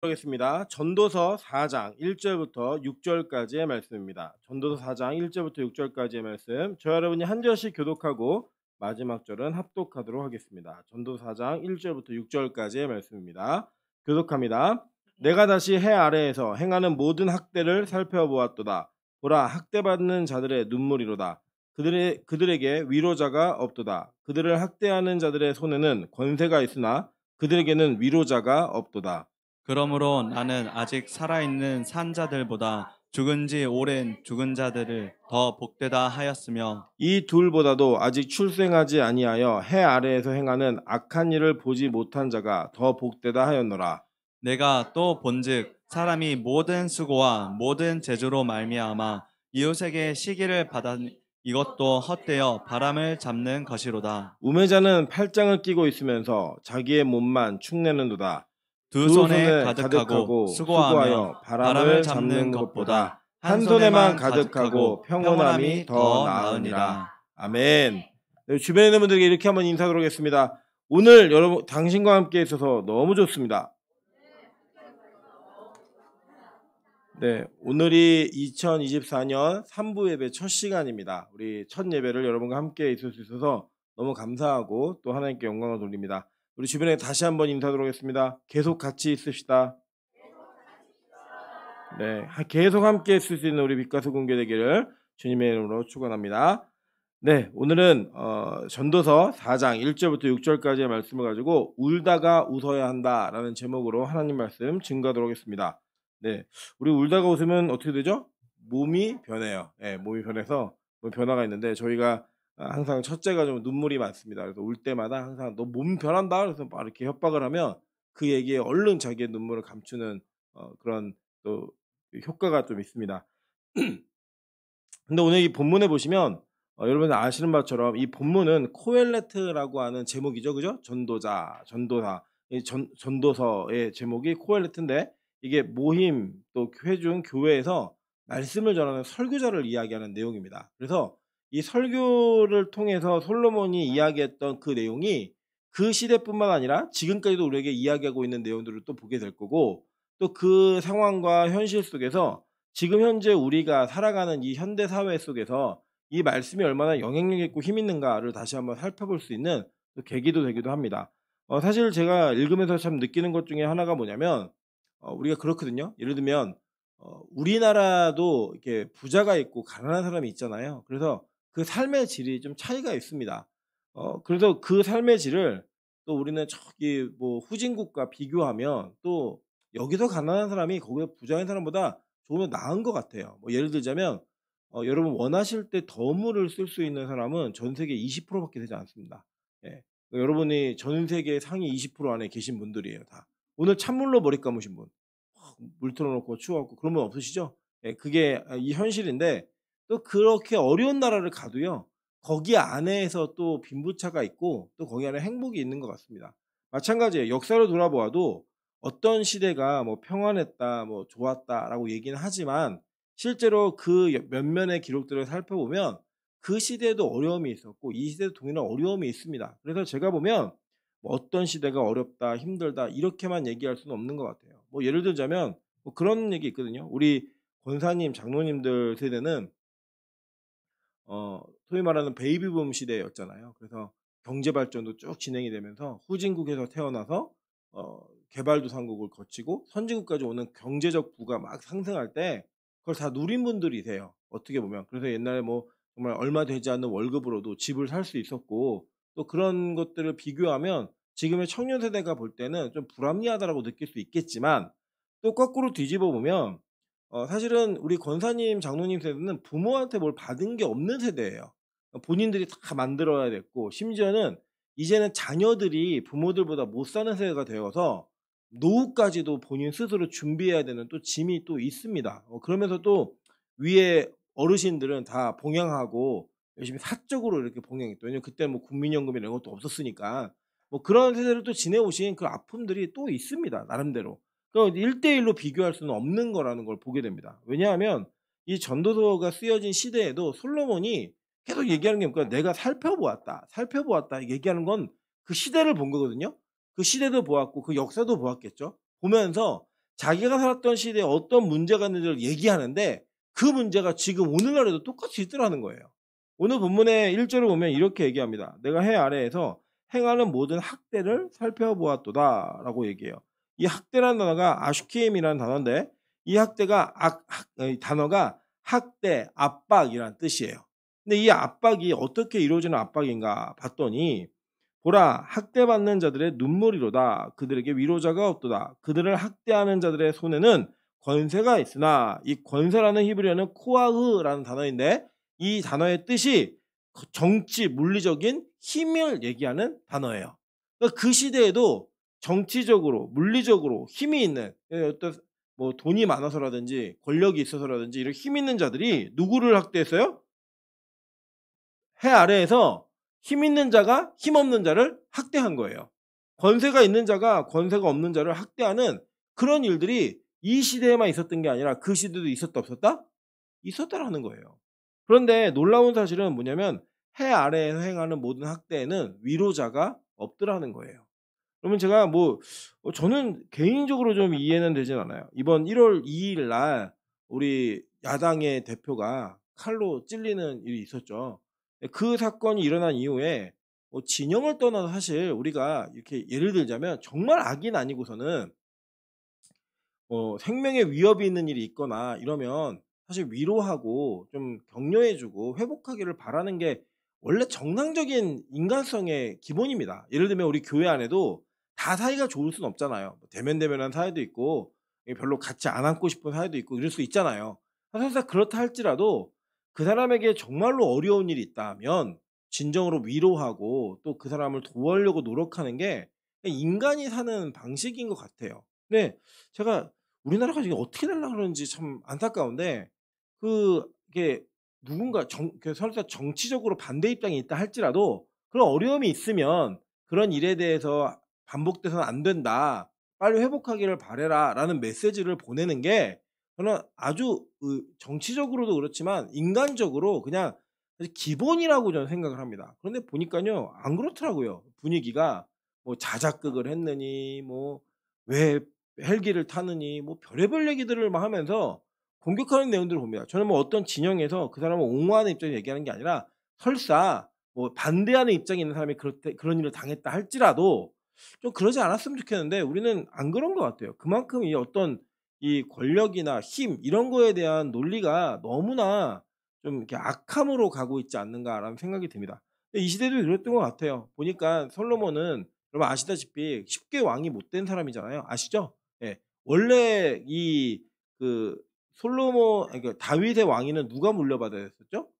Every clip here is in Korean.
하겠습니다. 전도서 4장 1절부터 6절까지의 말씀입니다. 전도서 4장 1절부터 6절까지의 말씀. 저와 여러분이 한 절씩 교독하고 마지막 절은 합독하도록 하겠습니다. 전도서 4장 1절부터 6절까지의 말씀입니다. 교독합니다. 내가 다시 해 아래에서 행하는 모든 학대를 살펴보았도다. 보라, 학대받는 자들의 눈물이로다. 그들에게 위로자가 없도다. 그들을 학대하는 자들의 손에는 권세가 있으나 그들에게는 위로자가 없도다. 그러므로 나는 아직 살아있는 산자들보다 죽은 지 오랜 죽은 자들을 더 복되다 하였으며 이 둘보다도 아직 출생하지 아니하여 해 아래에서 행하는 악한 일을 보지 못한 자가 더 복되다 하였노라. 내가 또 본즉 사람이 모든 수고와 모든 재주로 말미암아 이웃에게 시기를 받았니 이것도 헛되어 바람을 잡는 것이로다. 우매자는 팔짱을 끼고 있으면서 자기의 몸만 축내는도다. 두 두 손에 손에 가득하고 수고하여 수고하며 바람을 잡는 것보다 한 손에만 가득하고 평온함이 더 나으니라. 아멘. 네, 주변에 있는 분들에게 이렇게 한번 인사드리도록 하겠습니다. 오늘 여러분 당신과 함께 있어서 너무 좋습니다. 네, 오늘이 2024년 3부 예배 첫 시간입니다. 우리 첫 예배를 여러분과 함께 있을 수 있어서 너무 감사하고 또 하나님께 영광을 돌립니다. 우리 주변에 다시 한번 인사드리도록 하겠습니다. 계속 같이 있읍시다. 네, 계속 함께 있을 수 있는 우리 빛가수 공개되기를 주님의 이름으로 축원합니다. 네, 오늘은 전도서 4장 1절부터 6절까지의 말씀을 가지고 울다가 웃어야 한다라는 제목으로 하나님 말씀 증거하도록 하겠습니다. 네, 우리 울다가 웃으면 어떻게 되죠? 몸이 변해요. 네, 몸이 변해서 변화가 있는데 저희가 항상 첫째가 좀 눈물이 많습니다. 그래서 울 때마다 항상 너 몸 변한다 그래서 막 이렇게 협박을 하면 그 얘기에 얼른 자기의 눈물을 감추는 그런 또 효과가 좀 있습니다. 근데 오늘 이 본문에 보시면 여러분 아시는 바처럼 이 본문은 코엘레트라고 하는 제목이죠, 그죠? 전도자, 전도사, 이 전도서의 제목이 코엘레트인데 이게 모임 또 회중 교회에서 말씀을 전하는 설교자를 이야기하는 내용입니다. 그래서 이 설교를 통해서 솔로몬이 이야기했던 그 내용이 그 시대뿐만 아니라 지금까지도 우리에게 이야기하고 있는 내용들을 또 보게 될 거고 또 그 상황과 현실 속에서 지금 현재 우리가 살아가는 이 현대 사회 속에서 이 말씀이 얼마나 영향력 있고 힘 있는가를 다시 한번 살펴볼 수 있는 또 계기도 되기도 합니다. 사실 제가 읽으면서 참 느끼는 것 중에 하나가 뭐냐면 우리가 그렇거든요. 예를 들면 우리나라도 이렇게 부자가 있고 가난한 사람이 있잖아요. 그래서 그 삶의 질이 좀 차이가 있습니다. 그래서 그 삶의 질을 또 우리는 저기 뭐 후진국과 비교하면 또 여기서 가난한 사람이 거기서 부자인 사람보다 조금 더 나은 것 같아요. 뭐 예를 들자면 여러분 원하실 때 더물을 쓸 수 있는 사람은 전 세계 20% 밖에 되지 않습니다. 예. 여러분이 전 세계 상위 20% 안에 계신 분들이에요, 다. 오늘 찬물로 머리 감으신 분. 물 틀어 놓고 추워 갖고 그런 분 없으시죠? 예, 그게 이 현실인데 또 그렇게 어려운 나라를 가도요. 거기 안에서 또 빈부차가 있고 또 거기 안에 행복이 있는 것 같습니다. 마찬가지예요. 역사를 돌아보아도 어떤 시대가 뭐 평안했다, 뭐 좋았다라고 얘기는 하지만 실제로 그 몇면의 기록들을 살펴보면 그 시대에도 어려움이 있었고 이 시대도 동일한 어려움이 있습니다. 그래서 제가 보면 뭐 어떤 시대가 어렵다, 힘들다 이렇게만 얘기할 수는 없는 것 같아요. 뭐 예를 들자면 뭐 그런 얘기 있거든요. 우리 권사님, 장로님들 세대는 소위 말하는 베이비붐 시대였잖아요. 그래서 경제 발전도 쭉 진행이 되면서 후진국에서 태어나서 개발도상국을 거치고 선진국까지 오는 경제적 부가 막 상승할 때 그걸 다 누린 분들이세요. 어떻게 보면. 그래서 옛날에 뭐 정말 얼마 되지 않는 월급으로도 집을 살 수 있었고 또 그런 것들을 비교하면 지금의 청년 세대가 볼 때는 좀 불합리하다라고 느낄 수 있겠지만 또 거꾸로 뒤집어 보면 사실은 우리 권사님, 장로님 세대는 부모한테 뭘 받은 게 없는 세대예요. 본인들이 다 만들어야 됐고 심지어는 이제는 자녀들이 부모들보다 못 사는 세대가 되어서 노후까지도 본인 스스로 준비해야 되는 또 짐이 또 있습니다. 그러면서 또 위에 어르신들은 다 봉양하고 열심히 사적으로 이렇게 봉양했죠. 왜냐면 그때는 뭐 국민연금 이런 것도 없었으니까. 뭐 그런 세대를 또 지내오신 그 아픔들이 또 있습니다, 나름대로. 그 1대1로 비교할 수는 없는 거라는 걸 보게 됩니다. 왜냐하면 이 전도서가 쓰여진 시대에도 솔로몬이 계속 얘기하는 게 뭔가 내가 살펴보았다, 살펴보았다 얘기하는 건 그 시대를 본 거거든요. 그 시대도 보았고 그 역사도 보았겠죠. 보면서 자기가 살았던 시대에 어떤 문제가 있는지를 얘기하는데 그 문제가 지금 오늘날에도 똑같이 있더라는 거예요. 오늘 본문의 1 절을 보면 이렇게 얘기합니다. "내가 해 아래에서 행하는 모든 학대를 살펴보았도다."라고 얘기해요. 이 학대라는 단어가 아슈케임이라는 단어인데 이 학대가 이 단어가 학대, 압박이라는 뜻이에요. 근데 이 압박이 어떻게 이루어지는 압박인가 봤더니 보라 학대받는 자들의 눈물이로다. 그들에게 위로자가 없도다. 그들을 학대하는 자들의 손에는 권세가 있으나 이 권세라는 히브리어는 코아흐라는 단어인데 이 단어의 뜻이 정치, 물리적인 힘을 얘기하는 단어예요. 그러니까 그 시대에도 정치적으로, 물리적으로 힘이 있는 어떤 뭐 돈이 많아서라든지 권력이 있어서라든지 이런 힘 있는 자들이 누구를 학대했어요? 해 아래에서 힘 있는 자가 힘 없는 자를 학대한 거예요. 권세가 있는 자가 권세가 없는 자를 학대하는 그런 일들이 이 시대에만 있었던 게 아니라 그 시대도 있었다 없었다? 있었다라는 거예요. 그런데 놀라운 사실은 뭐냐면 해 아래에서 행하는 모든 학대에는 위로자가 없더라는 거예요. 그러면 제가 뭐 저는 개인적으로 좀 이해는 되진 않아요. 이번 1월 2일 날 우리 야당의 대표가 칼로 찔리는 일이 있었죠. 그 사건이 일어난 이후에 진영을 떠나서 사실 우리가 이렇게 예를 들자면 정말 악인 아니고서는 생명에 위협이 있는 일이 있거나 이러면 사실 위로하고 좀 격려해 주고 회복하기를 바라는 게 원래 정상적인 인간성의 기본입니다. 예를 들면 우리 교회 안에도 다 사이가 좋을 수는 없잖아요. 뭐 대면대면한 사이도 있고 별로 같이 안 앉고 싶은 사이도 있고 이럴 수 있잖아요. 설사 그렇다 할지라도 그 사람에게 정말로 어려운 일이 있다면 진정으로 위로하고 또 그 사람을 도와려고 노력하는 게 인간이 사는 방식인 것 같아요. 근데 제가 우리나라가 지금 어떻게 되려고 그러는지 참 안타까운데 이게 누군가 설사 정치적으로 반대 입장이 있다 할지라도 그런 어려움이 있으면 "그런 일에 대해서 반복돼서는 안 된다. 빨리 회복하기를 바라라."라는 메시지를 보내는 게 저는 아주 정치적으로도 그렇지만 인간적으로 그냥 기본이라고 저는 생각을 합니다. 그런데 보니깐요 안 그렇더라고요. 분위기가 뭐 자작극을 했느니 뭐 왜 헬기를 타느니 뭐 별의별 얘기들을 막 하면서 공격하는 내용들을 봅니다. 저는 뭐 어떤 진영에서 그 사람을 옹호하는 입장에서 얘기하는 게 아니라 설사 뭐 반대하는 입장에 있는 사람이 그런 일을 당했다 할지라도 좀 그러지 않았으면 좋겠는데 우리는 안 그런 것 같아요. 그만큼 이 어떤 이 권력이나 힘 이런 거에 대한 논리가 너무나 좀 이렇게 악함으로 가고 있지 않는가라는 생각이 듭니다. 근데 이 시대도 그랬던 것 같아요. 보니까 솔로몬은 여러분 아시다시피 쉽게 왕이 못 된 사람이잖아요. 아시죠? 예. 원래 그 그 다윗의 왕위는 누가 물려받아야 됐었죠?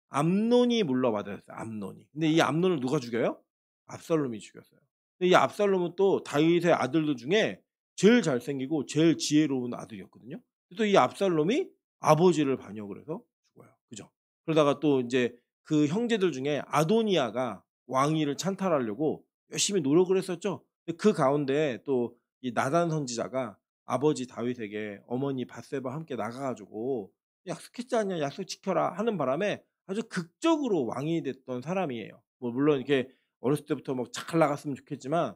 암논이 물려받아야 됐어요, 암논이. 근데 이 암논을 누가 죽여요? 압살롬이 죽였어요. 근데 이 압살롬은 또 다윗의 아들들 중에 제일 잘생기고 제일 지혜로운 아들이었거든요. 또 이 압살롬이 아버지를 반역을 해서 죽어요. 그죠? 그러다가 또 인제 그 형제들 중에 아도니아가 왕위를 찬탈하려고 열심히 노력을 했었죠. 근데 그 가운데 또 이 나단 선지자가 아버지 다윗에게 어머니 밧세바와 함께 나가 가지고 "약속했지 않냐. 약속 지켜라." 하는 바람에 아주 극적으로 왕이 됐던 사람이에요. 뭐 물론 이렇게 어렸을 때부터 뭐 잘 나갔으면 좋겠지만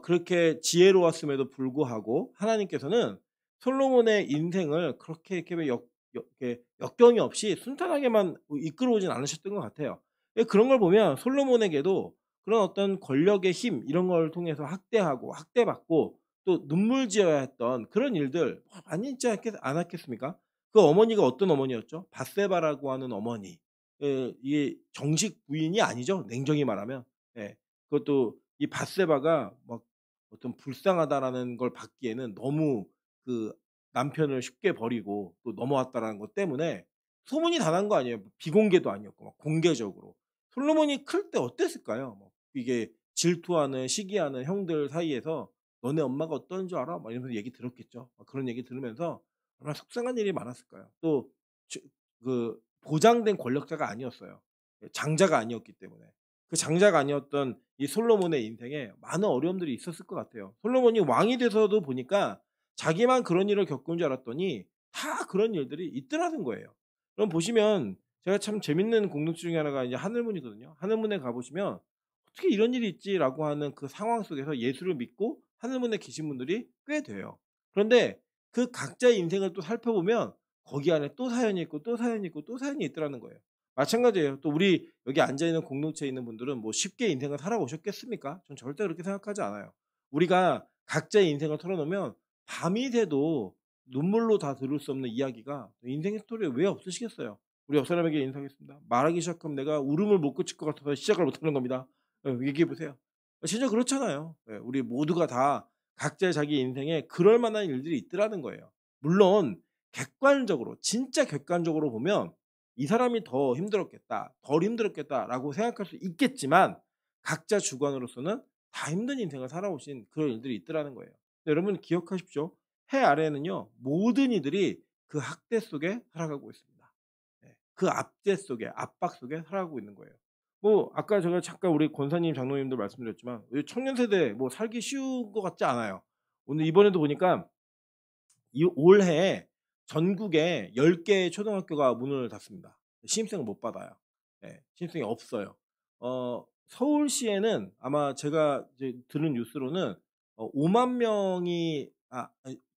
그렇게 지혜로웠음에도 불구하고 하나님께서는 솔로몬의 인생을 그렇게 이렇게 이렇게 역경이 없이 순탄하게만 이끌어 오진 않으셨던 것 같아요. 예 그런 걸 보면 솔로몬에게도 그런 어떤 권력의 힘 이런 걸 통해서 학대하고 학대받고 또 눈물 지어야 했던 그런 일들 많이 있지 않았겠습니까? 그 어머니가 어떤 어머니였죠? 밧세바라고 하는 어머니. 이게 정식 부인이 아니죠, 냉정히 말하면. 예. 그것도 이 밧세바가 막 어떤 불쌍하다라는 걸 받기에는 너무 그 남편을 쉽게 버리고 또 넘어왔다라는 것 때문에 소문이 다 난 거 아니에요. 비공개도 아니었고 막 공개적으로. 솔로몬이 클 때 어땠을까요? 뭐 이게 질투하는 시기하는 형들 사이에서 "너네 엄마가 어떤 줄 알아?" 막 이러면서 얘기 들었겠죠. 막 그런 얘기 들으면서 얼마나 속상한 일이 많았을까요. 또 보장된 권력자가 아니었어요. 장자가 아니었기 때문에. 그 장자가 아니었던 이 솔로몬의 인생에 많은 어려움들이 있었을 것 같아요. 솔로몬이 왕이 돼서도 보니까 자기만 그런 일을 겪은 줄 알았더니 다 그런 일들이 있더라는 거예요. 그럼 보시면 제가 참 재밌는 공동체 중에 하나가 이제 하늘문이거든요. 하늘문에 가 보시면 '어떻게 이런 일이 있지?'라고 하는 그 상황 속에서 예수를 믿고 하늘문에 계신 분들이 꽤 돼요. 그런데 그 각자의 인생을 또 살펴보면 거기 안에 또 사연이 있고 또 사연이 있고 또 사연이 있더라는 거예요. 마찬가지예요. 또 우리 여기 앉아 있는 공동체에 있는 분들은 뭐 쉽게 인생을 살아오셨겠습니까? 전 절대 그렇게 생각하지 않아요. 우리가 각자의 인생을 털어놓으면 밤이 새도 눈물로 다 들을 수 없는 이야기가 인생의 스토리에 왜 없으시겠어요? 우리 옆 사람에게 인사하겠습니다. 말하기 시작하면 내가 울음을 못 그칠 것 같아서 시작을 못하는 겁니다. 얘기해 보세요. 진짜 그렇잖아요. 우리 모두가 다 각자의 자기 인생에 그럴 만한 일들이 있더라는 거예요. 물론 객관적으로 진짜 객관적으로 보면 '이 사람이 더 힘들었겠다. 덜 힘들었겠다.'라고 생각할 수 있겠지만 각자 주관으로서는 다 힘든 인생을 살아오신 그런 일들이 있더라는 거예요. 여러분 기억하십시오. 해 아래에는요 모든 이들이 그 학대 속에 살아가고 있습니다. 그 압제 속에 압박 속에 살아가고 있는 거예요. 뭐 아까 제가 잠깐 우리 권사님 장로님도 말씀드렸지만 이 청년 세대 뭐 살기 쉬운 것 같지 않아요. 오늘 이번에도 보니까 이 올해 전국에 10 개의 초등학교가 문을 닫습니다. 신입생을 못 받아요. 신입생이 없어요. 서울시에는 아마 제가 이제 들은 뉴스로는 5만 명이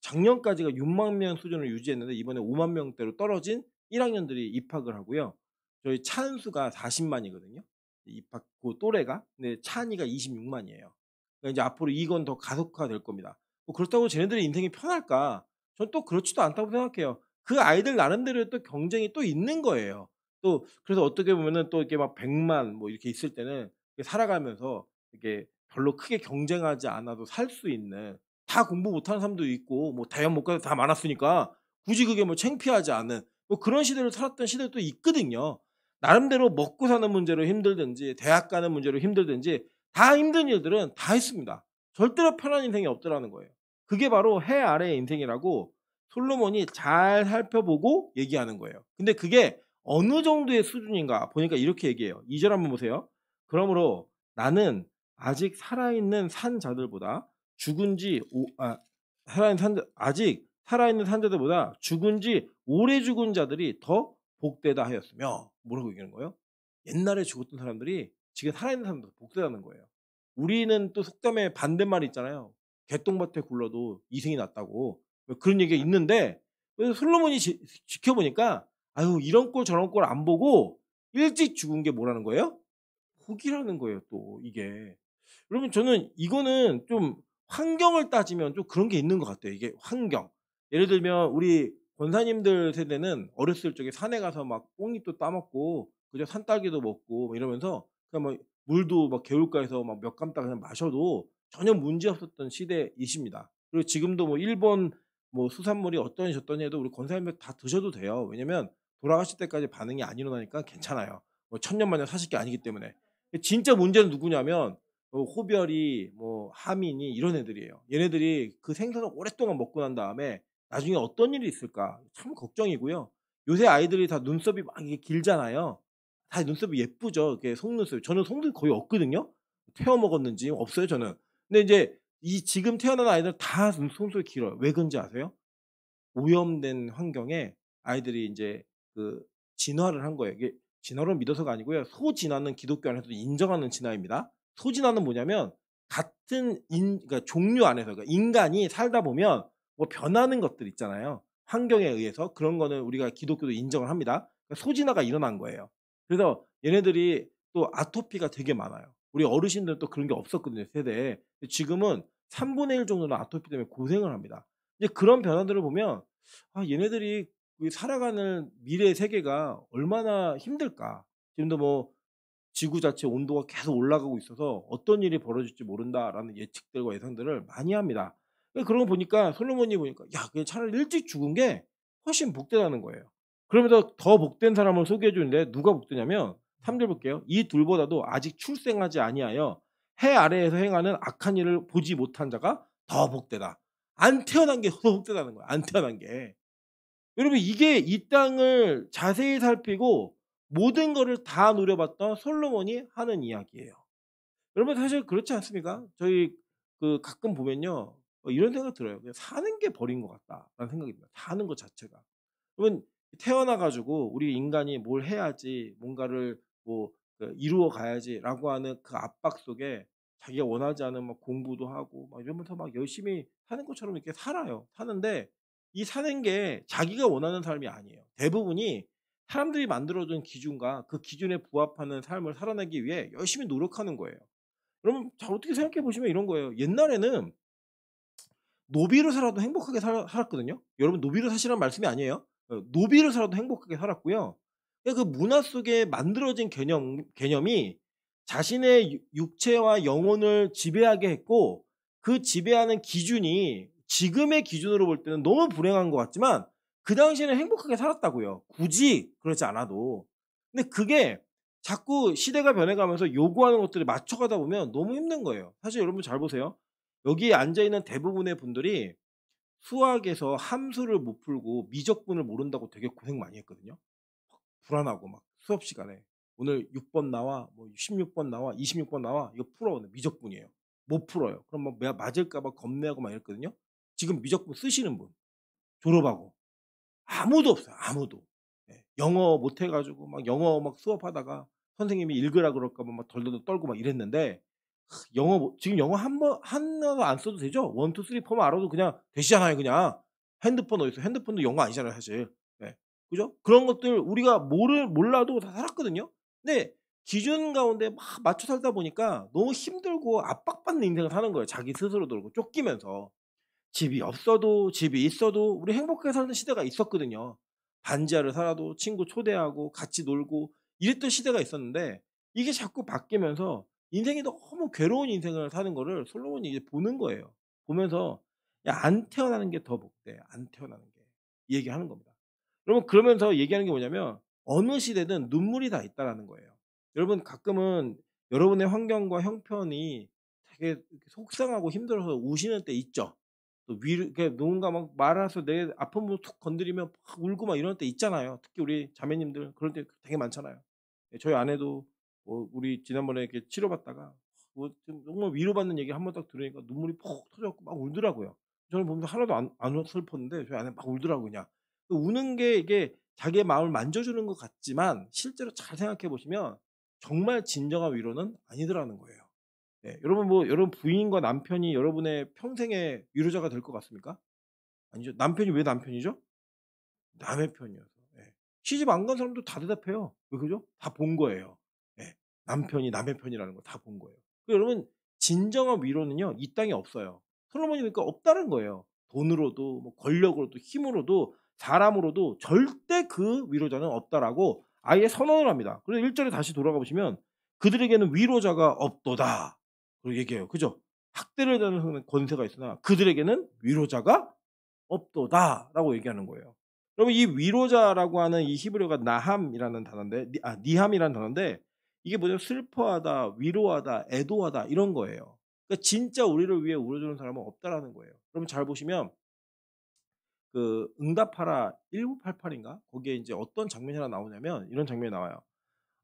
작년까지가 6만 명 수준을 유지했는데 이번에 5만 명대로 떨어진 1 학년들이 입학을 하고요. 저희 찬수가 40만 이거든요. 입학 그 또래가. 근데 찬이가 26만 이에요. 그러니까 이제 앞으로 이건 더 가속화될 겁니다. 뭐 그렇다고 쟤네들의 인생이 편할까? 전 또 그렇지도 않다고 생각해요. 그 아이들 나름대로의 또 경쟁이 또 있는 거예요. 또 그래서 어떻게 보면은 또 이렇게 막 100만 뭐 이렇게 있을 때는 이렇게 살아가면서 이렇게 별로 크게 경쟁하지 않아도 살 수 있는 다 공부 못하는 사람도 있고 뭐 대학 못 가는 다 많았으니까 굳이 그게 뭐 창피하지 않은 뭐 그런 시대를 살았던 시대도 있거든요. 나름대로 먹고 사는 문제로 힘들든지 대학 가는 문제로 힘들든지 다 힘든 일들은 다 있습니다. 절대로 편한 인생이 없더라는 거예요. 그게 바로 해 아래의 인생이라고 솔로몬이 잘 살펴보고 얘기하는 거예요. 근데 그게 어느 정도의 수준인가 보니까 이렇게 얘기해요. 2절 한번 보세요. "그러므로 나는 아직 살아있는 산자들보다 죽은 지 오 아 살아있는 산자 아직 살아있는 산자들보다 죽은 지 오래 죽은 자들이 더 복되다 하였으며." 뭐라고 얘기하는 거예요? 옛날에 죽었던 사람들이 지금 살아있는 사람들보다 복되다는 거예요. 우리는 또 속담에 반대말이 있잖아요. "개똥밭에 굴러도 이승이 낫다."고 그런 얘기가 있는데 그래서 솔로몬이 지켜보니까 아유 이런 꼴 저런 꼴 안 보고 일찍 죽은 게 뭐라는 거예요? 복이라는 거예요 또 이게. 여러분 저는 이거는 좀 환경을 따지면 좀 그런 게 있는 것 같아요 이게 환경. 예를 들면 우리 권사님들 세대는 어렸을 적에 산에 가서 막 뽕잎도 따 먹고 그죠 산딸기도 먹고 뭐 이러면서 그냥 막 물도 막 개울가에서 막 몇 감 따 그냥 마셔도 전혀 문제 없었던 시대이십니다. 그리고 지금도 뭐 일본 뭐 수산물이 어떠니 저떠니 해도 우리 권사님들 다 드셔도 돼요. 왜냐면 돌아가실 때까지 반응이 안 일어나니까 괜찮아요. 뭐 천년 만년 사실 게 아니기 때문에. 진짜 문제는 누구냐면 호별이 뭐 하민이 이런 애들이에요. 얘네들이 그 생선을 오랫동안 먹고 난 다음에 나중에 어떤 일이 있을까 참 걱정이고요. 요새 아이들이 다 눈썹이 막 이게 길잖아요. 다 눈썹이 예쁘죠. 이렇게 속눈썹. 저는 속눈썹이 거의 없거든요. 태워 먹었는지 없어요 저는. 근데 이제 이 지금 태어난 아이들 다 속눈썹이 길어요. 왜 그런지 아세요? 오염된 환경에 아이들이 인제 그 진화를 한 거예요. 이게 진화를 믿어서가 아니고요. 소진화는 기독교 안에서도 인정하는 진화입니다. 소진화는 뭐냐면 같은 그러니까 종류 안에서 그러니까 인간이 살다 보면 뭐 변하는 것들 있잖아요. 환경에 의해서 그런 거는 우리가 기독교도 인정을 합니다. 그러니까 소진화가 일어난 거예요. 그래서 얘네들이 또 아토피가 되게 많아요. 우리 어르신들은 또 그런 게 없었거든요, 세대에. 근데 지금은 3분의 1 정도는 아토피 때문에 고생을 합니다. 이제 그런 변화들을 보면 '아 얘네들이 그 살아가는 미래의 세계가 얼마나 힘들까.' 지금도 뭐 지구 자체 온도가 계속 올라가고 있어서 '어떤 일이 벌어질지 모른다.'라는 예측들과 예상들을 많이 합니다. 그런 거 보니까 솔로몬이 보니까 '야 그냥 차라리 일찍 죽은 게 훨씬 복되다는 거예요.' 그러면서 더 복된 사람을 소개해 주는데 누가 복되냐면 3절 볼게요. "이 둘보다도 아직 출생하지 아니하여 해 아래에서 행하는 악한 일을 보지 못한 자가 더 복되다." 안 태어난 게 더 복되다는 거야, 안 태어난 게. 여러분 이게 이 땅을 자세히 살피고 모든 거를 다 누려봤던 솔로몬이 하는 이야기예요. 여러분 사실 그렇지 않습니까? 저희 그 가끔 보면요. 이런 생각 들어요. '그냥 사는 게 벌인 것 같다.'라는 생각이 듭니다. 사는 것 자체가. 그러면 태어나 가지고 우리 인간이 뭘 해야지 뭔가를 뭐 이루어 가야지라고 하는 그 압박 속에 자기가 원하지 않은 막 공부도 하고 막 이러면서 막 열심히 사는 것처럼 이렇게 살아요. 사는데 이 사는 게 자기가 원하는 삶이 아니에요. 대부분이 사람들이 만들어준 기준과 그 기준에 부합하는 삶을 살아내기 위해 열심히 노력하는 거예요. 여러분 자 어떻게 생각해 보시면 이런 거예요. 옛날에는 노비로 살아도 행복하게 살았거든요. 여러분 노비로 사시라는 말씀이 아니에요. 노비로 살아도 행복하게 살았고요. 그 문화 속에 만들어진 개념이 자신의 육체와 영혼을 지배하게 했고 그 지배하는 기준이 지금의 기준으로 볼 때는 너무 불행한 것 같지만 그 당시에는 행복하게 살았다고요. 굳이 그렇지 않아도. 근데 그게 자꾸 시대가 변해가면서 요구하는 것들을 맞춰가다 보면 너무 힘든 거예요. 사실 여러분 잘 보세요. 여기 앉아 있는 대부분의 분들이 수학에서 함수를 못 풀고 미적분을 모른다고 되게 고생 많이 했거든요. 불안하고 막 수업 시간에 "오늘 6번 나와. 뭐 16번 나와. 26번 나와. 이거 풀어." 근데 미적분이에요. 못 풀어요. 그럼 막 내가 맞을까 봐 겁내고 막 이랬거든요. 지금 미적분 쓰시는 분 졸업하고 아무도 없어요, 아무도. 예. 영어 못해 가지고 막 영어 막 수업하다가 선생님이 읽으라 그럴까 봐 막 덜덜덜 떨고 막 이랬는데 영어 지금 영어 한 번 하나도 안 써도 되죠? 1, 2, 3, 4만 알아도 그냥 되시잖아요 그냥. 핸드폰 어디 있어요? 핸드폰도 영어 아니잖아요 사실. 예. 그죠? 그런 것들 우리가 몰라도 다 살았거든요. 근데 기준 가운데 막 맞춰 살다 보니까 너무 힘들고 압박받는 인생을 사는 거예요 자기 스스로도 그렇고 쫓기면서. 집이 없어도 집이 있어도 우리 행복하게 살던 시대가 있었거든요. 반지하를 살아도 친구 초대하고 같이 놀고 이랬던 시대가 있었는데 이게 자꾸 바뀌면서 인생이 너무 괴로운 인생을 사는 거를 솔로몬이 이제 보는 거예요. 보면서 "야 안 태어나는 게 더 복돼. 안 태어나는 게." 이 얘기하는 겁니다. 여러분 그러면서 얘기하는 게 뭐냐면 어느 시대든 눈물이 다 있다라는 거예요. 여러분 가끔은 여러분의 환경과 형편이 되게 이렇게 속상하고 힘들어서 우시는 때 있죠. 또 위로 이렇게 누군가 막 말해서 내 아픈 부분 툭 건드리면 막 울고 막 이럴 때 있잖아요. 특히 우리 자매님들 그럴 때 되게 많잖아요. 예 저희 아내도 뭐 우리 지난번에 이렇게 치료받다가 뭐 좀 정말 위로받는 얘기 한 번 딱 들으니까 눈물이 푹 터져 갖고 막 울더라고요. 저는 보면서 하나도 안 슬펐는데 저희 아내는 막 울더라고요 그냥. 그 우는 게 이게 자기의 마음을 만져주는 것 같지만 실제로 잘 생각해 보시면 정말 진정한 위로는 아니더라는 거예요. 네. 여러분 뭐 여러분 부인과 남편이 여러분의 평생의 위로자가 될 것 같습니까? 아니죠. 남편이 왜 남편이죠? 남의 편이어서. 예. 시집 안 간 사람도 다 대답해요. 왜 그죠? 다 본 거예요. 예. 남편이 남의 편이라는 걸 다 본 거예요. 여러분 진정한 위로는요 이 땅에 없어요. 솔로몬이 그러니까 없다는 거예요. 돈으로도 뭐 권력으로도 힘으로도 사람으로도 절대 그 위로자는 없다라고 아예 선언을 합니다. 그래서 1 절에 다시 돌아가 보시면 "그들에게는 위로자가 없도다." 그리고 얘기해요. 그죠? "학대를 당하는 권세가 있으나 그들에게는 위로자가 없도다."라고 얘기하는 거예요. 여러분 이 위로자라고 하는 이 히브리어가 나함이라는 단어인데 니함이라는 단어인데 이게 뭐냐면 슬퍼하다, 위로하다, 애도하다 이런 거예요. 그러니까 진짜 우리를 위해 울어주는 사람은 없다라는 거예요. 여러분 잘 보시면 그 응답하라 1988 인가? 거기에 인제 어떤 장면이 하나 나오냐면 이런 장면이 나와요.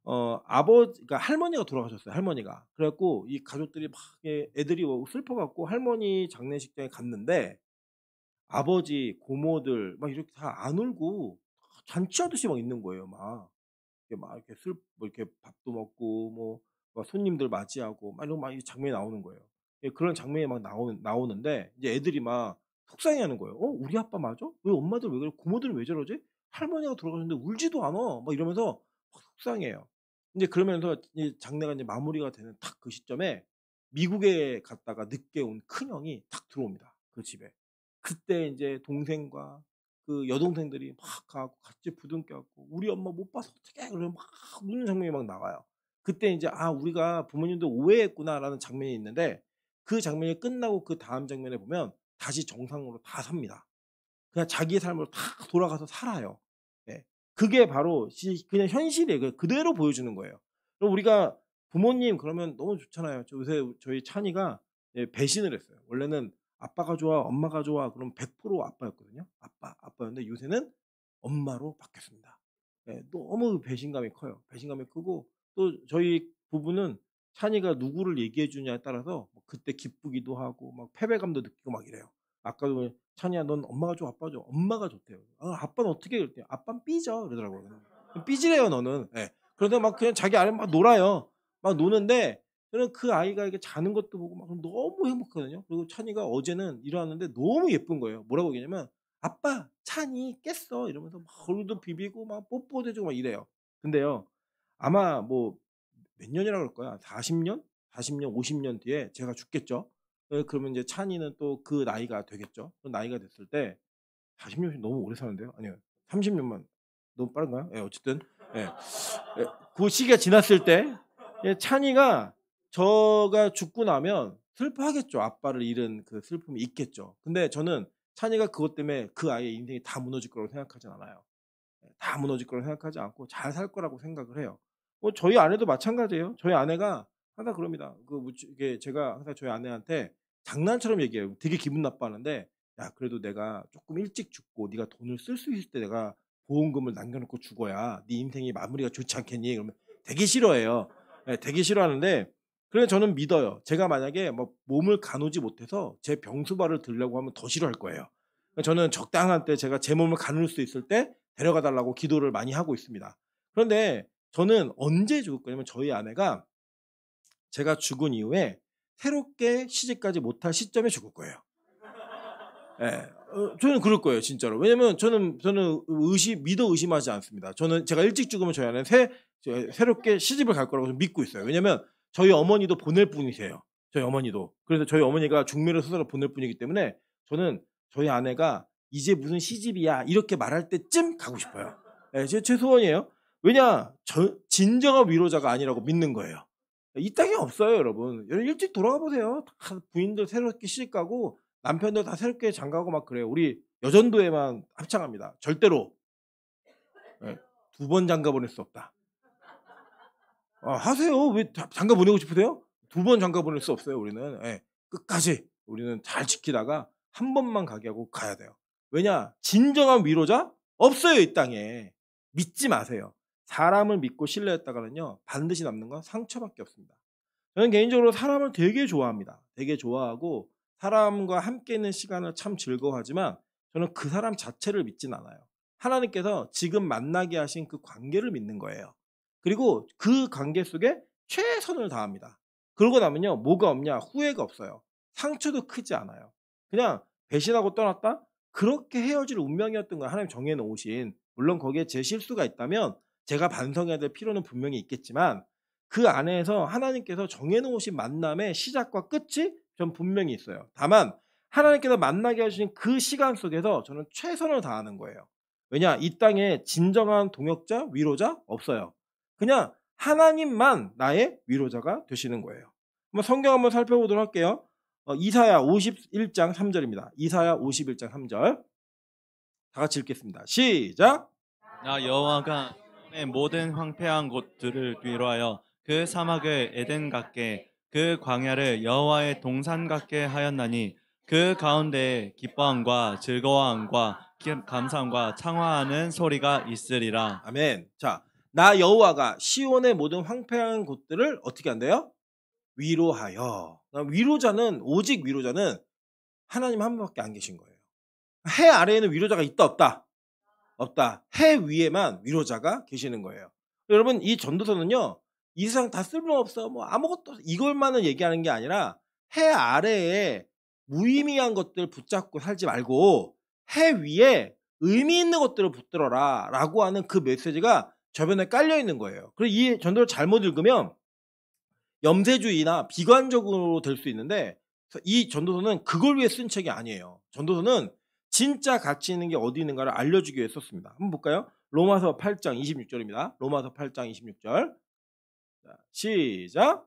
그러니까 할머니가 돌아가셨어요, 할머니가. 그래 갖고 이 가족들이 막 애들이 슬퍼 갖고 할머니 장례식장에 갔는데 아버지, 고모들 막 이렇게 다 안 울고 잔치하듯이 막 있는 거예요 막. 이렇게 막 이렇게 뭐 이렇게 밥도 먹고 뭐 막 손님들 맞이하고 막 이런 막 이 장면이 나오는 거예요. 예 그런 장면이 막 나오는데 이제 애들이 막 속상해하는 거예요. "어 우리 아빠 맞아? 왜 엄마들 왜 그래? 고모들은 왜 저러지? 할머니가 돌아가셨는데 울지도 않아." 막 이러면서 막 속상해해요. 인제 그러면서 이 장례가 인제 마무리가 되는 딱 그 시점에 미국에 갔다가 늦게 온 큰형이 탁 들어옵니다 그 집에. 그때 인제 동생과 그 여동생들이 막 가 갖고 같이 부둥켜 갖고 "우리 엄마 못 봐서 어떡해." 그러면 막 우는 장면이 막 나와요. 그때 인제 '아 우리가 부모님들 오해했구나.'라는 장면이 있는데 그 장면이 끝나고 그다음 장면에 보면 다시 정상으로 다 삽니다. 그냥 자기의 삶으로 다 돌아가서 살아요. 예. 그게 바로 그냥 현실이에요. 그대로 보여주는 거예요. 그럼 우리가 부모님 그러면 너무 좋잖아요. 요새 저희 찬이가 예 배신을 했어요. 원래는 "아빠가 좋아. 엄마가 좋아." 그러면 100% 아빠였거든요. 아빠였는데 요새는 엄마로 바뀌었습니다. 예. 너무 배신감이 커요. 배신감이 크고 또 저희 부부는 찬이가 누구를 얘기해 주냐에 따라서 뭐 그때 기쁘기도 하고 막 패배감도 느끼고 막 이래요. 아까도 "찬이야 넌 엄마가 좋아 아빠가 좋아?" 엄마가 좋대요. 아빠는 어떻게?" 그랬더니 "아빠는 삐져." 그러더라고요. "삐지래요 너는." 예. 그러다 막 그냥 자기 아내 막 놀아요. 막 노는데 저는 그 아이가 이렇게 자는 것도 보고 막 너무 행복하거든요. 그리고 찬이가 어제는 일어났는데 너무 예쁜 거예요. 뭐라고 얘기했냐면 "아빠 찬이 깼어." 이러면서 막 얼굴도 비비고 막 뽀뽀도 해 주고 막 이래요. 근데요. 아마 뭐 몇 년이라 그럴 거야. 40 년? 40 년, 50년 뒤에 제가 죽겠죠. 그러면 이제 찬이는 또 그 나이가 되겠죠. 그 나이가 됐을 때 40 년이면 너무 오래 사는데요. 아니요. 30 년만 너무 빠른가요? 예 어쨌든 예. 예 그 시기가 지났을 때 찬이가 저가 죽고 나면 슬퍼하겠죠. 아빠를 잃은 그 슬픔이 있겠죠. 근데 저는 찬이가 그것 때문에 그 아이의 인생이 다 무너질 거라고 생각하진 않아요. 다 무너질 거라고 생각하지 않고 잘 살 거라고 생각을 해요. 저희 아내도 마찬가지예요. 저희 아내가 항상 그럽니다. 이게 제가 항상 저희 아내한테 장난처럼 얘기해요. 되게 기분 나빠하는데 "야 그래도 내가 쪼끔 일찍 죽고 네가 돈을 쓸 수 있을 때 내가 보험금을 남겨 놓고 죽어야 네 인생이 마무리가 좋지 않겠니?" 그러면 되게 싫어해요. 예 되게 싫어하는데 그래서 저는 믿어요. 제가 만약에 뭐 몸을 가누지 못해서 제 병수발을 들려고 하면 더 싫어할 거예요. 저는 적당한 때 제가 제 몸을 가눌 수 있을 때 데려가 달라고 기도를 많이 하고 있습니다. 그런데 저는 언제 죽을 거냐면 저희 아내가 제가 죽은 이후에 새롭게 시집가지 못할 시점에 죽을 거예요. 예. 저는 그럴 거예요 진짜로. 왜냐면 저는 믿어 의심하지 않습니다. 저는 제가 일찍 죽으면 저희 아내는 새롭게 시집을 갈 거라고 저는 믿고 있어요. 왜냐면 저희 어머니도 보낼 분이세요. 저희 어머니도. 그래서 저희 어머니가 중매를 서서 보낼 분이기 때문에 저는 저희 아내가 "이제 무슨 시집이야." 이렇게 말할 때쯤 가고 싶어요. 예. 제 소원이에요. 왜냐? 진정한 위로자가 아니라고 믿는 거예요. 이 땅에 없어요 여러분. 일찍 돌아가 보세요. 다 부인들 새롭게 시집 가고 남편들 다 새롭게 장가가고 막 그래요. 우리 여전도에만 합창합니다. 절대로 예 2번 장가 보낼 수 없다. 하세요. 왜 장가 보내고 싶으세요? 2번 장가 보낼 수 없어요 우리는. 예. 끝까지 우리는 잘 지키다가 한 번만 가게 하고 가야 돼요. 왜냐? 진정한 위로자 없어요 이 땅에. 믿지 마세요. 사람을 믿고 신뢰했다가는요 반드시 남는 건 상처밖에 없습니다. 저는 개인적으로 사람을 되게 좋아합니다. 되게 좋아하고 사람과 함께 있는 시간을 참 즐거워하지만 저는 그 사람 자체를 믿진 않아요. 하나님께서 지금 만나게 하신 그 관계를 믿는 거예요. 그리고 그 관계 속에 최선을 다합니다. 그러고 나면요. 뭐가 없냐? 후회가 없어요. 상처도 크지 않아요. 그냥 배신하고 떠났다? 그렇게 헤어질 운명이었던 거예요. 하나님 정해 놓으신. 물론 거기에 제 실수가 있다면 제가 반성해야 될 필요는 분명히 있겠지만 그 안에서 하나님께서 정해 놓으신 만남의 시작과 끝이 전 분명히 있어요. 다만 하나님께서 만나게 하신 그 시간 속에서 저는 최선을 다하는 거예요. 왜냐? 이 땅에 진정한 동역자, 위로자 없어요. 그냥 하나님만 나의 위로자가 되시는 거예요. 한번 성경 한번 살펴보도록 할게요. 이사야 51장 3 절입니다. 이사야 51장 3 절. 다 같이 읽겠습니다. 시작. 나 여호와가 의 모든 황폐한 곳들을 위로하여 그 사막을 에덴 같게 그 광야를 여호와의 동산 같게 하였나니 그 가운데에 기뻐함과 즐거워함과 감사함과 창화하는 소리가 있으리라. 아멘. 자, 나 여호와가 시온의 모든 황폐한 곳들을 어떻게 한대요? 위로하여. 위로자는 오직 위로자는 하나님 한 분밖에 안 계신 거예요. 해 아래에는 위로자가 있다 없다? 없다. 해 위에만 위로자가 계시는 거예요. 여러분 이 전도서는요. 이 세상 다 쓸모없어. 뭐 아무것도 이걸만을 얘기하는 게 아니라 해 아래에 무의미한 것들 붙잡고 살지 말고 해 위에 의미 있는 것들을 붙들어라라고 하는 그 메시지가 저변에 깔려 있는 거예요. 그리고 이 전도를 잘못 읽으면 염세주의나 비관적으로 될 수 있는데 이 전도서는 그걸 위해 쓴 책이 아니에요. 전도서는 진짜 가치 있는 게 어디 있는가를 알려주기 위해 썼습니다. 한번 볼까요? 로마서 8장 26절입니다. 로마서 8장 26절. 자, 시작.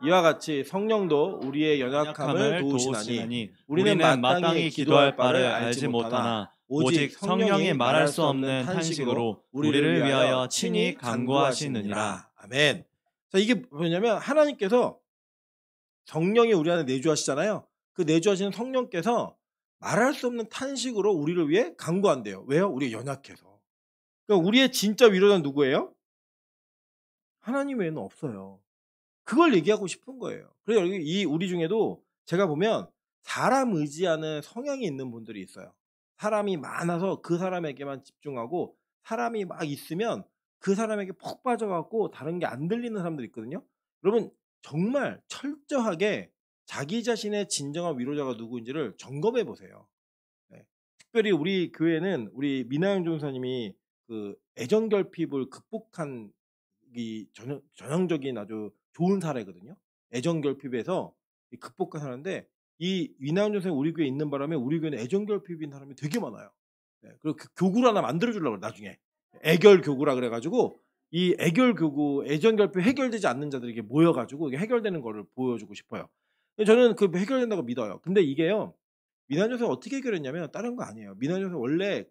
이와 같이 성령도 우리의 연약함을 도우시나니 우리는 마땅히 기도할 바를 알지 못하나 오직 성령이 말할 수 없는 탄식으로 우리를 위하여 친히 간구하시느니라. 아멘. 자, 이게 뭐냐면 하나님께서 성령이 우리 안에 내주하시잖아요. 그 내주하시는 성령께서 말할 수 없는 탄식으로 우리를 위해 간구한대요. 왜요? 우리가 연약해서. 그러니까 우리의 진짜 위로자는 누구예요? 하나님 외에는 없어요. 그걸 얘기하고 싶은 거예요. 그래서 여기 우리 중에도 제가 보면 사람 의지하는 성향이 있는 분들이 있어요. 사람이 많아서 그 사람에게만 집중하고 사람이 막 있으면 그 사람에게 푹 빠져갖고 다른 게 안 들리는 사람들 있거든요. 여러분 정말 철저하게 자기 자신의 진정한 위로자가 누구인지를 점검해 보세요. 네. 특별히 우리 교회는 우리 미나영 전사님이 그 애정 결핍을 극복한 이 전형적인 아주 좋은 사례거든요. 애정 결핍에서 이 극복한 사람인데 이 미나영 전사님 우리 교회에 있는 바람에 우리 교회는 애정 결핍인 사람이 되게 많아요. 네, 그리고 교구를 하나 만들어 주려고 그래요, 나중에. 애결 교구라 그래 가지고 이 애결 교구, 애정 결핍 해결되지 않는 자들이 이게 모여 가지고 이게 해결되는 거를 보여주고 싶어요. 저는 그 해결된다고 믿어요. 근데 이게요. 미나전서 어떻게 해결했냐면 다른 거 아니에요. 미나전서 원래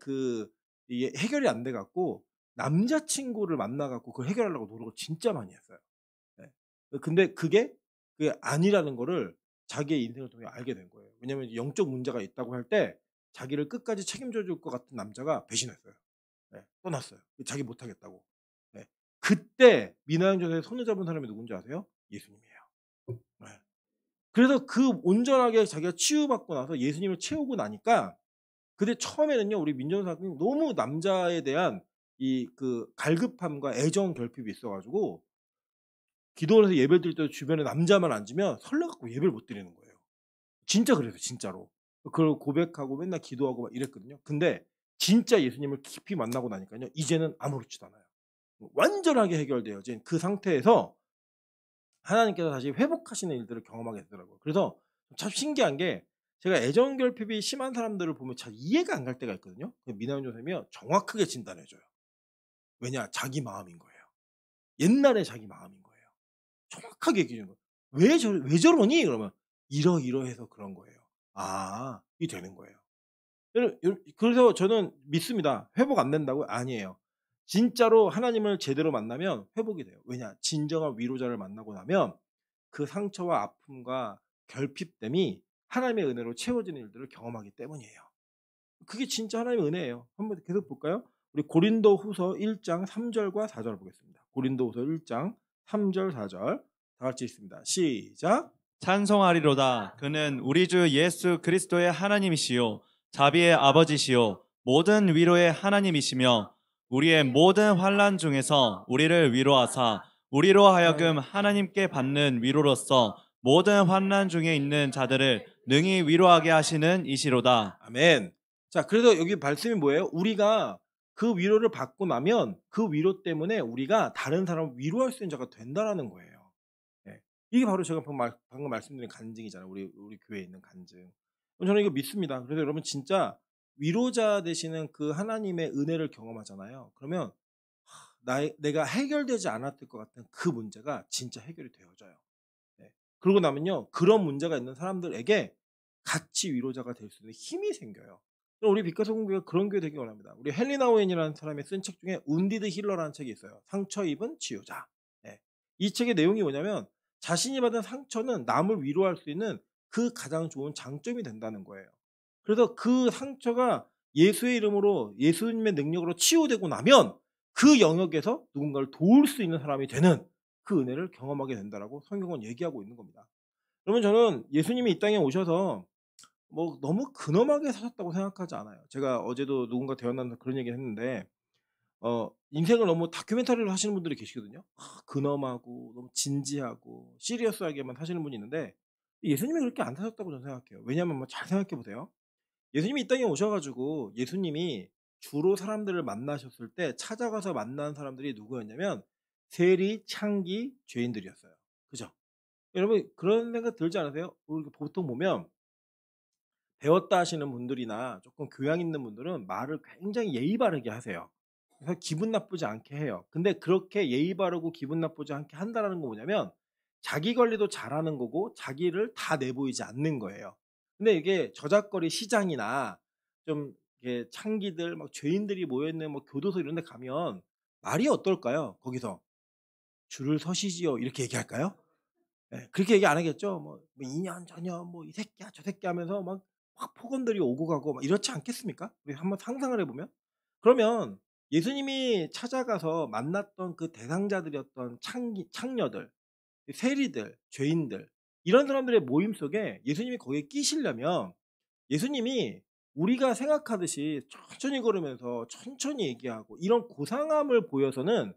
이게 해결이 안 돼 갖고 남자친구를 만나 갖고 그걸 해결하려고 노력을 진짜 많이 했어요. 네. 근데 그게 아니라는 거를 자기의 인생을 통해 알게 된 거예요. 왜냐면 영적 문제가 있다고 할 때 자기를 끝까지 책임져 줄 것 같은 남자가 배신했어요. 네. 떠났어요. 자기 못 하겠다고. 네. 그때 미나전서에 손을 잡은 사람이 누군지 아세요? 예수님이에요. 네. 그래서 그 온전하게 자기가 치유받고 나서 예수님을 채우고 나니까 근데 처음에는요 우리 민정사님 너무 남자에 대한 갈급함과 애정 결핍이 있어 가지고 기도원에서 예배를 드릴 때 주변에 남자만 앉으면 설레 갖고 예배를 못 드리는 거예요. 진짜 그래서 진짜로. 그걸 고백하고 맨날 기도하고 막 이랬거든요. 근데 진짜 예수님을 깊이 만나고 나니까요 이제는 아무렇지도 않아요. 완전하게 해결되어진 그 상태에서 하나님께서 다시 회복하시는 일들을 경험하게 되더라고요. 그래서 참 신기한 게 제가 애정 결핍이 심한 사람들을 보면 잘 이해가 안 갈 때가 있거든요. 미나연 조쌤이요 정확하게 진단해 줘요. 왜냐? 자기 마음인 거예요. 옛날에 자기 마음인 거예요. 정확하게 얘기해 주는 거예요. 왜 저러니? 그러면 이러이러해서 그런 거예요. 아, 이게 되는 거예요. 그래서 저는 믿습니다. 회복 안 된다고요? 아니에요. 진짜로 하나님을 제대로 만나면 회복이 돼요. 왜냐? 진정한 위로자를 만나고 나면 그 상처와 아픔과 결핍됨이 하나님의 은혜로 채워지는 일들을 경험하기 때문이에요. 그게 진짜 하나님의 은혜예요. 한번 계속 볼까요? 우리 고린도후서 1장 3절과 4절 보겠습니다. 고린도후서 1장 3절 4절 다 같이 읽습니다. 시작. 찬송하리로다. 그는 우리 주 예수 그리스도의 하나님이시요 자비의 아버지시요 모든 위로의 하나님이시며 우리의 모든 환난 중에서 우리를 위로하사 우리로 하여금 하나님께 받는 위로로서 모든 환난 중에 있는 자들을 능히 위로하게 하시는 이시로다. 아멘. 자, 그래서 여기 말씀이 뭐예요? 우리가 그 위로를 받고 나면 그 위로 때문에 우리가 다른 사람을 위로할 수 있는 자가 된다라는 거예요. 예. 이게 바로 제가 방금 말씀드린 간증이잖아요. 우리 교회에 있는 간증. 저는 이거 믿습니다. 그래서 여러분 진짜 위로자 되시는 그 하나님의 은혜를 경험하잖아요. 그러면 내가 해결되지 않았을 것 같은 그 문제가 진짜 해결이 되어져요. 네. 그러고 나면요. 그런 문제가 있는 사람들에게 같이 위로자가 될 수 있는 힘이 생겨요. 우리 빛가서 공교가 그런 교회 되기 원합니다. 우리 헬리나 오웬이라는 사람이 쓴 책 중에 운디드 힐러라는 책이 있어요. 상처 입은 치유자. 네. 이 책의 내용이 뭐냐면 자신이 받은 상처는 남을 위로할 수 있는 그 가장 좋은 장점이 된다는 거예요. 그래서 그 상처가 예수의 이름으로 예수님의 능력으로 치유되고 나면 그 영역에서 누군가를 도울 수 있는 사람이 되는 그 은혜를 경험하게 된다라고 성경은 얘기하고 있는 겁니다. 그러면 저는 예수님이 이 땅에 오셔서 뭐 너무 근엄하게 사셨다고 생각하지 않아요. 제가 어제도 누군가 대화 나누면서 그런 얘기를 했는데 인생을 너무 다큐멘터리로 하시는 분들이 계시거든요. 근엄하고 너무 진지하고 시리어스하게만 사시는 분이 있는데 예수님이 그렇게 안 사셨다고 저는 생각해요. 왜냐하면 뭐 잘 생각해 보세요. 예수님이 이 땅에 오셔 가지고 예수님이 주로 사람들을 만나셨을 때 찾아가서 만난 사람들이 누구였냐면 세리, 창기, 죄인들이었어요. 그죠? 여러분 그런 생각 들지 않으세요? 우리 보통 보면 배웠다 하시는 분들이나 조금 교양 있는 분들은 말을 굉장히 예의 바르게 하세요. 그래서 기분 나쁘지 않게 해요. 근데 그렇게 예의 바르고 기분 나쁘지 않게 한다라는 거 뭐냐면 자기 관리도 잘하는 거고 자기를 다 내보이지 않는 거예요. 근데 이게 저작거리 시장이나 좀 이렇게 창기들 막 죄인들이 모여 있는 뭐 교도소 이런 데 가면 말이 어떨까요? 거기서 "줄을 서시지요." 이렇게 얘기할까요? 예. 그렇게 얘기 안 하겠죠. 뭐 2년 전혀 뭐 "이 새끼야, 저 새끼야." 하면서 막 폭언들이 오고 가고 막 이렇지 않겠습니까? 우리 한번 상상을 해 보면? 그러면 예수님이 찾아가서 만났던 그 대상자들이었던 창녀들, 세리들, 죄인들 이런 사람들의 모임 속에 예수님이 거기에 끼시려면 예수님이 우리가 생각하듯이 천천히 걸으면서 천천히 얘기하고 이런 고상함을 보여서는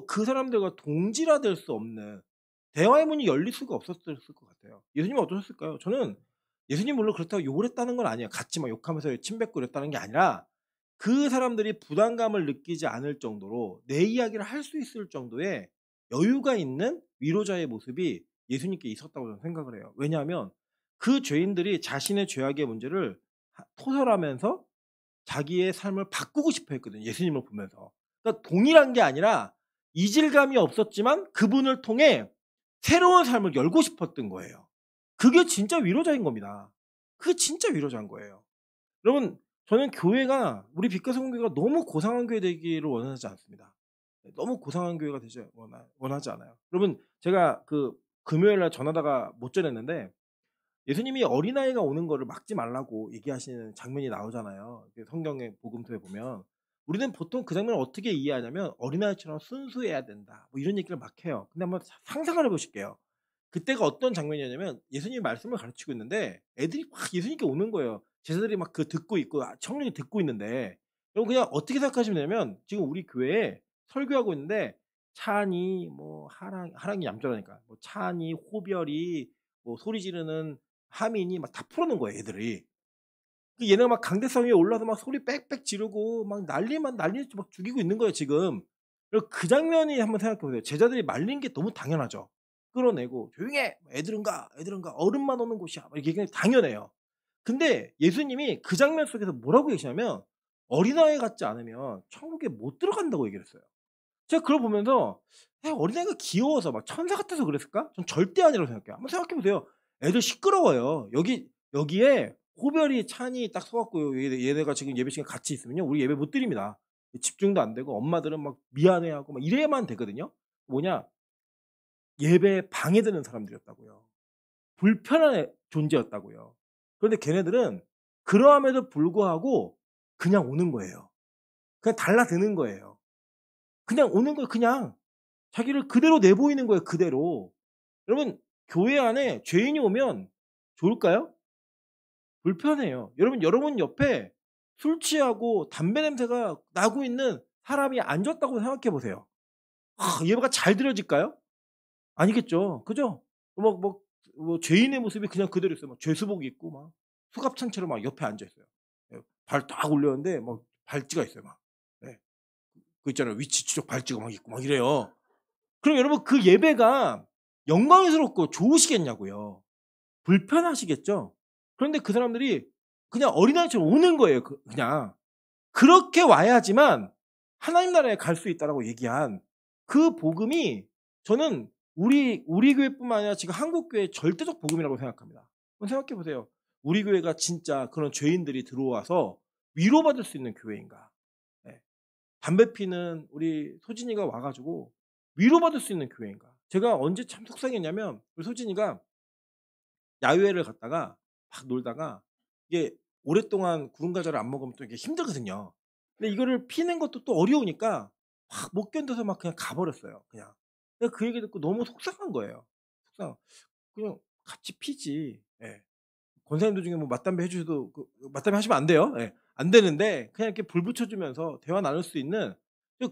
그 사람들과 동질화될 수 없는 대화의 문이 열릴 수가 없었을 것 같아요. 예수님은 어떠셨을까요? 저는 예수님 물론 그렇다고 욕을 했다는 건 아니에요. 같이 막 욕하면서 침뱉고 그랬다는 게 아니라 그 사람들이 부담감을 느끼지 않을 정도로 내 이야기를 할 수 있을 정도의 여유가 있는 위로자의 모습이 예수님께 있었다고 저는 생각을 해요. 왜냐하면 그 죄인들이 자신의 죄악의 문제를 토설하면서 자기의 삶을 바꾸고 싶어 했거든요, 예수님을 보면서. 그러니까 동일한 게 아니라 이질감이 없었지만 그분을 통해 새로운 삶을 열고 싶었던 거예요. 그게 진짜 위로자인 겁니다. 그게 진짜 위로자인 거예요. 여러분, 저는 교회가 우리 빛과 성교회가 너무 고상한 교회 되기를 원하지 않습니다. 너무 고상한 교회가 되지 원하지 않아요. 여러분, 제가 그 금요일 날 전하다가 못 전했는데 예수님이 어린아이가 오는 거를 막지 말라고 얘기하시는 장면이 나오잖아요. 성경의 복음서에 보면. 우리는 보통 그 장면을 어떻게 이해하냐면 어린아이처럼 순수해야 된다, 뭐 이런 얘기를 막 해요. 근데 한번 상상을 해 보실게요. 그때가 어떤 장면이었냐면 예수님이 말씀을 가르치고 있는데 애들이 막 예수님께 오는 거예요. 제자들이 막 그 듣고 있고 청년이 듣고 있는데, 여러분 그냥 어떻게 생각하시면 되냐면 지금 우리 교회에 설교하고 있는데 찬이 뭐 하랑이 얌전하니까 뭐 찬이 호별이 뭐 소리 지르는 하민이 막 다 풀어놓은 거예요, 애들이. 얘네가 막 강대상 위에 올라서 막 소리 빽빽 지르고 막 난리 막 죽이고 있는 거예요, 지금. 그리고 그 장면이 한번 생각해 보세요. 제자들이 말린 게 너무 당연하죠. 끌어내고 "조용히 해. 애들은 가. 어른만 오는 곳이야." 막 이렇게 그냥 당연해요. 근데 예수님이 그 장면 속에서 뭐라고 얘기하시냐면 "어린아이 같지 않으면 천국에 못 들어간다."고 얘기를 했어요. 제가 그걸 보면서 어린아이가 귀여워서 막 천사 같아서 그랬을까? 전 절대 아니라고 생각해요. 한번 생각해 보세요. 애들 시끄러워요. 여기에 호별이 찬이 딱 서 갖고 얘네가 지금 예배 시간에 같이 있으면요, 우리 예배 못 드립니다. 집중도 안 되고 엄마들은 막 미안해하고 막 이래야만 되거든요. 뭐냐? 예배에 방해되는 사람들이었다고요. 불편한 존재였다고요. 그런데 걔네들은 그러함에도 불구하고 그냥 오는 거예요. 그냥 달라드는 거예요. 그냥 오는 거예요, 그냥. 자기를 그대로 내보이는 거예요, 그대로. 여러분, 교회 안에 죄인이 오면 좋을까요? 불편해요. 여러분 옆에 술 취하고 담배 냄새가 나고 있는 사람이 앉았다고 생각해 보세요. 예배가 잘 드려질까요? 아니겠죠. 그죠? 뭐 죄인의 모습이 그냥 그대로 있어요. 막 죄수복 입고 막 수갑찬 채로 막 옆에 앉아 있어요. 예. 발 딱 올렸는데 막 발찌가 있어요, 막. 예. 그 있잖아요. 위치 추적 발찌가 막 있고 막 이래요. 그럼 여러분 그 예배가 영광스럽고 좋으시겠냐고요. 불편하시겠죠? 그런데 그 사람들이 그냥 어린아이처럼 오는 거예요, 그냥. 그렇게 와야지만 하나님 나라에 갈 수 있다라고 얘기한 그 복음이 저는 우리 교회뿐만 아니라 지금 한국 교회의 절대적 복음이라고 생각합니다. 한번 생각해 보세요. 우리 교회가 진짜 그런 죄인들이 들어와서 위로받을 수 있는 교회인가? 예. 담배 피는 우리 소진이가 와 가지고 위로받을 수 있는 교회인가? 제가 언제 참 속상했냐면 우리 소진이가 야유회를 갔다가 막 놀다가 이게 오랫동안 구름 과자를 안 먹으면 또 이게 힘들거든요. 근데 이거를 피는 것도 또 어려우니까 막 못 견뎌서 막 그냥 가 버렸어요, 그냥. 내가 그 얘기 듣고 너무 속상한 거예요. 그냥 같이 피지. 예. 권사님들 중에 뭐 맞담배 해 주셔도 맞담배 하시면 안 돼요. 예. 안 되는데 그냥 이렇게 불 붙여 주면서 대화 나눌 수 있는,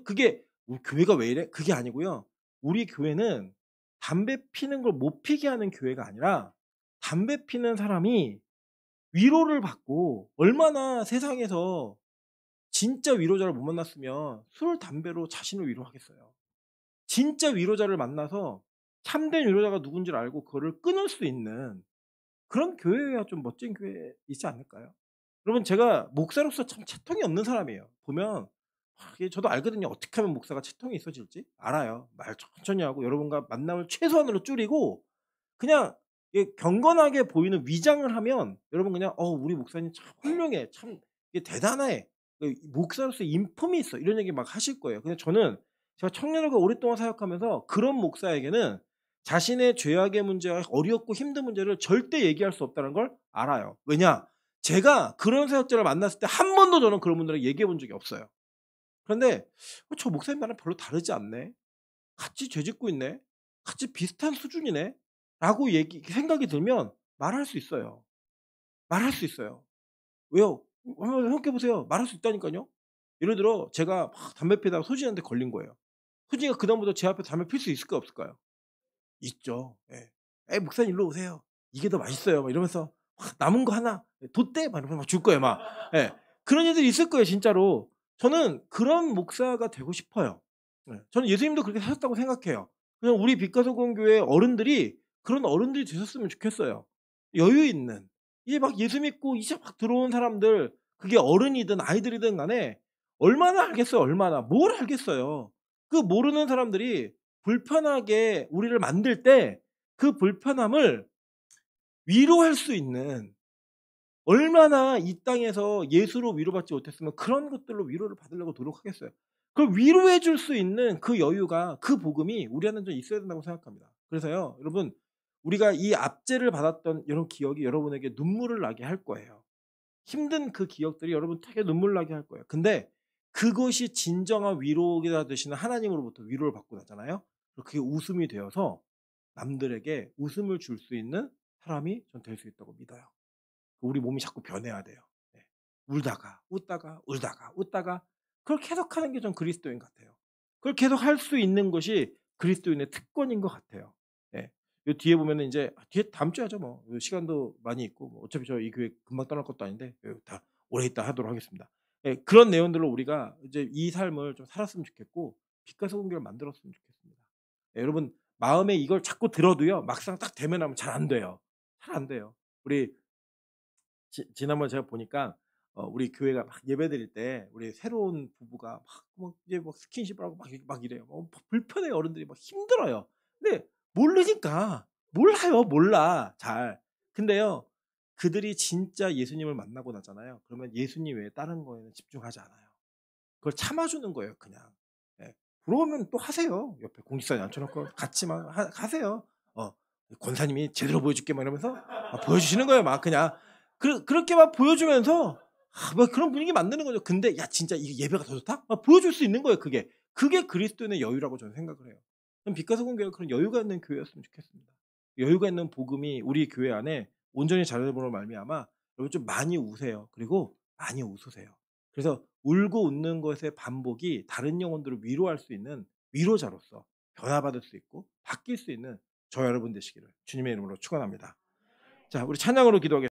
그게 '우리 교회가 왜 이래?' 그게 아니고요. 우리 교회는 담배 피는 걸 못 피게 하는 교회가 아니라 담배 피는 사람이 위로를 받고, 얼마나 세상에서 진짜 위로자를 못 만났으면 술, 담배로 자신을 위로하겠어요. 진짜 위로자를 만나서 참된 위로자가 누군지를 알고 그거를 끊을 수 있는 그런 교회여야 좀 멋진 교회이지 않을까요? 여러분, 제가 목사로서 참 채통이 없는 사람이에요. 보면 이게 저도 알거든요. 어떻게 하면 목사가 채통이 있어질지 알아요. 말 천천히 하고 여러분과 만남을 최소한으로 줄이고 그냥 경건하게 보이는 위장을 하면 여러분 그냥 우리 목사님 참 훌륭해. 참 이게 대단해. 목사로서 인품이 있어. 이런 얘기 막 하실 거예요. 근데 저는 제가 청년들과 오랫동안 사역하면서 그런 목사에게는 자신의 죄악의 문제와 어렵고 힘든 문제를 절대 얘기할 수 없다는 걸 알아요. 왜냐? 제가 그런 사역자를 만났을 때 한 번도 저는 그런 분들에게 얘기해 본 적이 없어요. 그런데 저 목사님 나랑 별로 다르지 않네. 같이 죄 짓고 있네. 같이 비슷한 수준이네. 라고 생각이 들면 말할 수 있어요. 말할 수 있어요. 왜요? 한번 생각해 보세요. 말할 수 있다니까요. 예를 들어 제가 막 담배 피다가 소진이한테 걸린 거예요. 소진이가 그다음부터 제 앞에서 담배 필 수 있을까요, 없을까요? 있죠. 예. "에이 목사님 일로 오세요. 이게 더 맛있어요." 막 이러면서 남은 거 하나 돛대 막 이러면서 막 줄 거예요 막. 예. 그런 일들이 있을 거예요 진짜로. 저는 그런 목사가 되고 싶어요. 예. 저는 예수님도 그렇게 사셨다고 생각해요. 그냥 우리 빛가서공 교회 어른들이 그런 어른들이 되셨으면 좋겠어요. 여유 있는. 이제 막 예수 믿고 이제 막 들어온 사람들 그게 어른이든 아이들이든 간에 얼마나 알겠어요 얼마나. 뭘 알겠어요. 그 모르는 사람들이 불편하게 우리를 만들 때 그 불편함을 위로할 수 있는 얼마나 이 땅에서 예수로 위로받지 못했으면 그런 것들로 위로를 받으려고 노력하겠어요. 그걸 위로해 줄 수 있는 그 여유가 그 복음이 우리 안에 좀 있어야 된다고 생각합니다. 그래서요. 여러분 우리가 이 압제를 받았던 이런 기억이 여러분에게 눈물을 나게 할 거예요. 힘든 그 기억들이 여러분 되게 눈물 나게 할 거예요. 근데 그것이 진정한 위로가 되시는 하나님으로부터 위로를 받고 나잖아요. 그게 웃음이 되어서 남들에게 웃음을 줄 수 있는 사람이 전 될 수 있다고 믿어요. 우리 몸이 자꾸 변해야 돼요. 네. 울다가 웃다가 울다가 웃다가 그걸 계속하는 게 전 그리스도인 같아요. 그걸 계속 할 수 있는 것이 그리스도인의 특권인 것 같아요. 예. 요 뒤에 보면은 인제 뒤에 다음 주에 하죠 뭐. 요 시간도 많이 있고 뭐 어차피 저 이 교회 금방 떠날 것도 아닌데 다 오래 있다 하도록 하겠습니다. 예. 그런 내용들로 우리가 이제 이 삶을 좀 살았으면 좋겠고 빛과 소금교를 만들었으면 좋겠습니다. 예, 여러분 마음에 이걸 자꾸 들어도요. 막상 딱 대면하면 잘 안 돼요. 잘 안 돼요. 우리 지난번에 제가 보니까 우리 교회가 막 예배드릴 때 우리 새로운 부부가 막 이제 막 스킨십을 하고 막 이래요. 불편해요. 어른들이 막 힘들어요. 근데 모르니까 몰라요. 몰라 잘. 근데요. 그들이 진짜 예수님을 만나고 나잖아요. 그러면 예수님 외에 다른 거에는 집중하지 않아요. 그걸 참아주는 거예요 그냥. 예. 부러우면 또 하세요. 옆에 공직사진 앉혀 놓고 같이 막 하세요. 권사님이 제대로 보여줄게 막 이러면서 보여주시는 거예요 막 그냥. 그렇게 막 보여주면서 막 그런 분위기 만드는 거죠. 근데 야 진짜 이게 예배가 더 좋다? 막 보여줄 수 있는 거예요 그게. 그게 그리스도인의 여유라고 저는 생각을 해요. 그럼 빛과 소금 교회가 그런 여유가 있는 교회였으면 좋겠습니다. 여유가 있는 복음이 우리 교회 안에 온전히 자라므로 말미암아 여러분 좀 많이 우세요. 그리고 많이 웃으세요. 그래서 울고 웃는 것의 반복이 다른 영혼들을 위로할 수 있는 위로자로서 변화받을 수 있고 바뀔 수 있는 저 여러분 되시기를 주님의 이름으로 축원합니다. 자, 우리 찬양으로 기도하겠습니다.